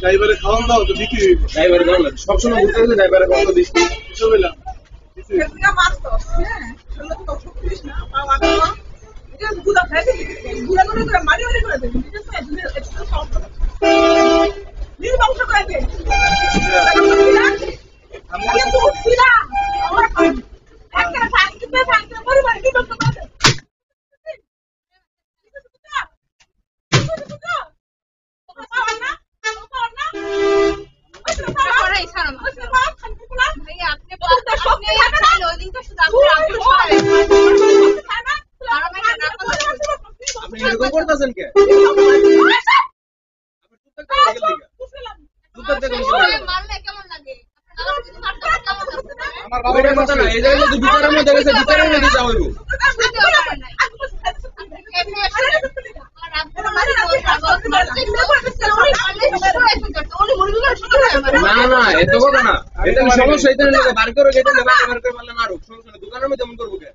ড্রাইভারে খাওয়ান দাও তো বিক্রি হইব। ড্রাইভারে দাও না, সবসময় ঘুরতে গেলে ড্রাইভারে কত দিস কিছু বললাম এরকম করতেছেন কে? আমার বাবার কথা না, এই জায়গায় যদি বিচারের মধ্যে গেছে বিচারের মধ্যে যাও হইব। না না এত কথা না, এটা সমস্যা, এটা বার করে মারলে না, সমস্যা দোকানের মধ্যে এমন করবো কে?